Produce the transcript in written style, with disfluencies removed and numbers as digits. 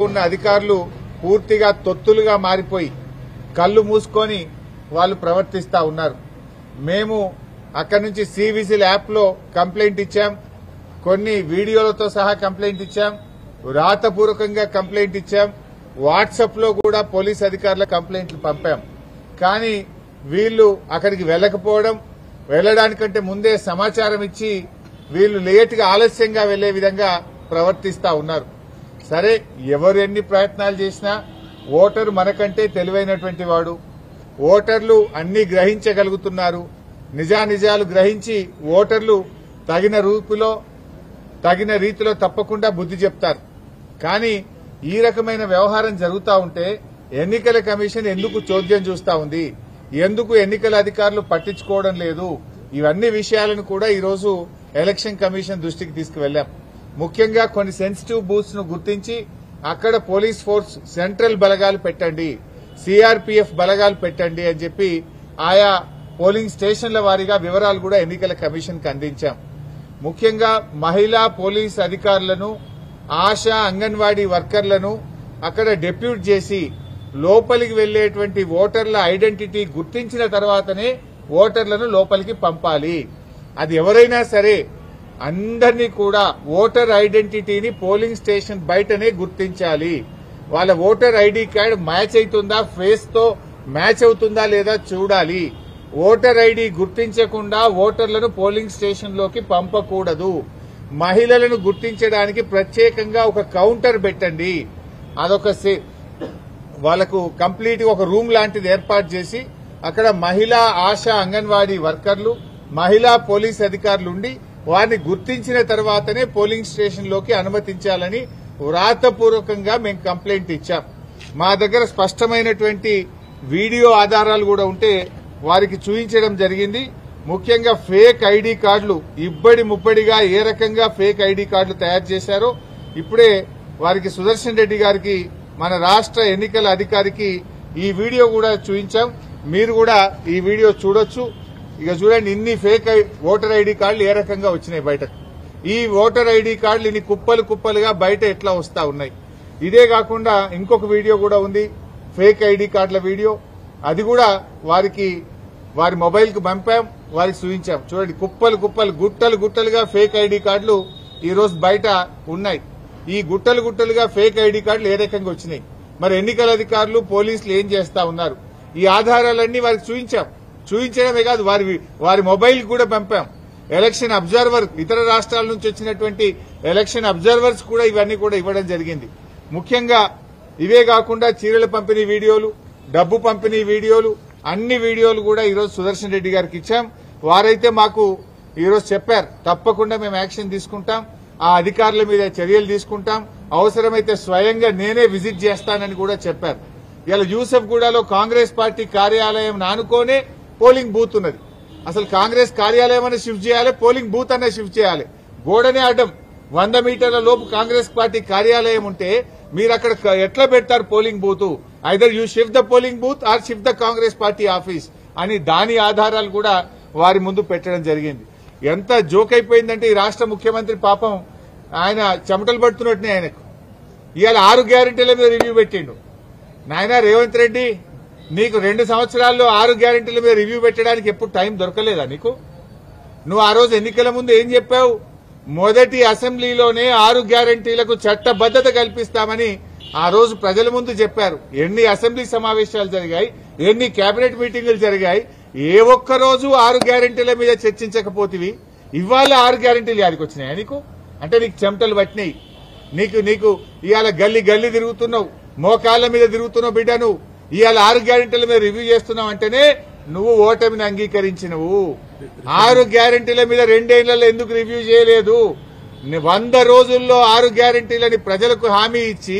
ఉన్న అధికారులు పూర్తిగా తొత్తులుగా మారిపోయి కళ్ళు మూసుకొని వాళ్ళు ప్రవర్తిస్తా ఉన్నారు. మేము అక్కడి నుంచి సివిజిల్ యాప్ లో కంప్లైంట్ ఇచ్చాం, కొన్ని వీడియోలతో సహా కంప్లైంట్ ఇచ్చాం, రాతపూర్వకంగా కంప్లైంట్ ఇచ్చాం, వాట్సాప్ లో కూడా పోలీస్ అధికారుల కంప్లైంట్లు పంపాం. కానీ వీళ్లు అక్కడికి వెళ్లకపోవడం, వెళ్లడానికంటే ముందే సమాచారం ఇచ్చి వీళ్లు లేటుగా ఆలస్యంగా వెళ్లే విధంగా ప్రవర్తిస్తా ఉన్నారు. సరే, ఎవరు ఎన్ని ప్రయత్నాలు చేసినా ఓటరు మనకంటే తెలివైనటువంటి వాడు. ఓటర్లు అన్ని గ్రహించగలుగుతున్నారు. నిజానిజాలు గ్రహించి ఓటర్లు తగిన రీతిలో తప్పకుండా బుద్ధి చెప్తారు. కానీ ఈ రకమైన వ్యవహారం జరుగుతూ ఉంటే ఎన్నికల కమిషన్ ఎందుకు చోద్యం చూస్తా ఉంది, ఎందుకు ఎన్నికల అధికారులు పట్టించుకోవడం లేదు, ఇవన్నీ విషయాలను కూడా ఈరోజు ఎలక్షన్ కమిషన్ దృష్టికి తీసుకువెళ్లాం. ముఖ్యంగా కొన్ని సెన్సిటివ్ బూత్స్ ను గుర్తించి అక్కడ పోలీస్ ఫోర్స్ సెంట్రల్ బలగాలు పెట్టండి, సిఆర్పీఎఫ్ బలగాలు పెట్టండి అని చెప్పి ఆయా పోలింగ్ స్టేషన్ల వారీగా వివరాలు కూడా ఎన్నికల కమిషన్ కు అందించాం. ముఖ్యంగా మహిళా పోలీస్ అధికారులను, ఆశా అంగన్వాడీ వర్కర్లను అక్కడ డెప్యూట్ చేసి లోపలికి వెళ్లేటువంటి ఓటర్ల ఐడెంటిటీ గుర్తించిన తర్వాతనే ఓటర్లను లోపలికి పంపాలి. అది ఎవరైనా సరే అందరినీ కూడా ఓటర్ ఐడెంటిటీని పోలింగ్ స్టేషన్ బయటనే గుర్తించాలి. వాళ్ళ ఓటర్ ఐడి కార్డు మ్యాచ్ అవుతుందా, ఫేస్ తో మ్యాచ్ అవుతుందా లేదా చూడాలి. ఓటర్ ఐడి గుర్తించకుండా ఓటర్లను పోలింగ్ స్టేషన్ లోకి పంపకూడదు. మహిళలను గుర్తించడానికి ప్రత్యేకంగా ఒక కౌంటర్ పెట్టండి. అదొక వాళ్లకు కంప్లీట్ ఒక రూమ్ లాంటిది ఏర్పాటు చేసి అక్కడ మహిళా ఆశా అంగన్వాడీ వర్కర్లు, మహిళా పోలీస్ అధికారులు ఉండి వారిని గుర్తించిన తర్వాతనే పోలింగ్ స్టేషన్ లోకి అనుమతించాలని వ్రాతపూర్వకంగా మేము కంప్లైంట్ ఇచ్చాం. మా దగ్గర స్పష్టమైనటువంటి వీడియో ఆధారాలు కూడా ఉంటే వారికి చూపించడం జరిగింది. ముఖ్యంగా ఫేక్ ఐడి కార్డులు ఇబ్బడి ముబ్బడిగా ఏ రకంగా ఫేక్ ఐడి కార్డులు తయారు చేశారో ఇప్పుడే వారికి సుదర్శన్ రెడ్డి గారికి, మన రాష్ట్ర ఎన్నికల అధికారికి ఈ వీడియో కూడా చూపించాం. మీరు కూడా ఈ వీడియో చూడొచ్చు. ఇక చూడండి, ఇన్ని ఫేక్ ఓటర్ ఐడి కార్డులు ఏ రకంగా వచ్చినాయి బయటకు. ఈ ఓటర్ ఐడి కార్డులు ఇన్ని కుప్పలు కుప్పలుగా బయట ఎట్లా వస్తా ఉన్నాయి. ఇదే కాకుండా ఇంకొక వీడియో కూడా ఉంది, ఫేక్ ఐడి కార్డుల వీడియో. అది కూడా వారి మొబైల్ కు పంపాం, వారికి చూపించాం. చూడండి, కుప్పలు కుప్పలు గుట్టలుగా ఫేక్ ఐడి కార్డులు ఈ రోజు బయట ఉన్నాయి. ఈ గుట్టలుగా ఫేక్ ఐడి కార్డులు ఏ రకంగా వచ్చినాయి, మరి ఎన్నికల అధికారులు పోలీసులు ఏం చేస్తా ఉన్నారు, ఈ ఆధారాలన్నీ వారికి చూపించడమే కాదు వారి మొబైల్ కూడా పంపాం. ఎలక్షన్ అబ్జర్వర్, ఇతర రాష్ట్రాల నుంచి వచ్చినటువంటి ఎలక్షన్ అబ్జర్వర్స్ కూడా ఇవన్నీ కూడా ఇవ్వడం జరిగింది. ముఖ్యంగా ఇవే కాకుండా చీరల పంపిణీ వీడియోలు, డబ్బు పంపిణీ వీడియోలు, అన్ని వీడియోలు కూడా ఈరోజు సుదర్శన్ రెడ్డి గారికి ఇచ్చాం. వారైతే మాకు ఈరోజు చెప్పారు, తప్పకుండా మేము యాక్షన్ తీసుకుంటాం, ఆ అధికారుల మీద చర్యలు తీసుకుంటాం, అవసరమైతే స్వయంగా నేనే విజిట్ చేస్తానని కూడా చెప్పారు. ఇలా యూసఫ్గూడలో కాంగ్రెస్ పార్టీ కార్యాలయం ఆనుకోనే పోలింగ్ బూత్ ఉన్నది. అసలు కాంగ్రెస్ కార్యాలయం అనే షిఫ్ట్ చేయాలి, పోలింగ్ బూత్ అనే షిఫ్ట్ చేయాలి. గోడనే అడ్డం 100 మీటర్ల లోపు కాంగ్రెస్ పార్టీ కార్యాలయం ఉంటే మీరు అక్కడ ఎట్లా పెడతారు polling booth? Either you shift the polling booth are shift the Congress party office అని దాని ఆధారాలు కూడా వారి ముందు పెట్టడం జరిగింది. ఎంత జోక్ అయిపోయిందంటే ఈ రాష్ట్ర ముఖ్యమంత్రి పాపం ఆయన చెమటలు పడుతున్నట్టునే ఆయనకు. ఇవాళ 6 గ్యారెంటీల మీద రివ్యూ పెట్టిండు. నాయన రేవంత్ రెడ్డి, నీకు 2 సంవత్సరాల్లో 6 గ్యారెంటీల మీద రివ్యూ పెట్టడానికి ఎప్పుడు టైం దొరకలేదా నీకు? నువ్వు ఆ రోజు ఎన్నికల ముందు ఏం చెప్పావు? మొదటి అసెంబ్లీలోనే 6 గ్యారెంటీలకు చట్టబద్దత కల్పిస్తామని ఆ రోజు ప్రజల ముందు చెప్పారు. ఎన్ని అసెంబ్లీ సమావేశాలు జరిగాయి, ఎన్ని కేబినెట్ మీటింగులు జరిగాయి, ఏ ఒక్క రోజు 6 గ్యారెంటీల మీద చర్చించకపోతివి. ఇవాళ 6 గ్యారెంటీలు యాడికి వచ్చినాయా నీకు? అంటే నీకు చెమటలు పట్టినాయి. నీకు ఇవాళ గల్లీ తిరుగుతున్నావు, మోకాళ్ల మీద తిరుగుతున్నావు బిడ్డ. నువ్వు ఇవాళ 6 గ్యారెంటీల మీద రివ్యూ చేస్తున్నావు అంటేనే నువ్వు ఓటమిని అంగీకరించినవు. 6 గ్యారెంటీల మీద 2 ఏళ్లలో ఎందుకు రివ్యూ చేయలేదు? 100 రోజుల్లో 6 గ్యారెంటీలని ప్రజలకు హామీ ఇచ్చి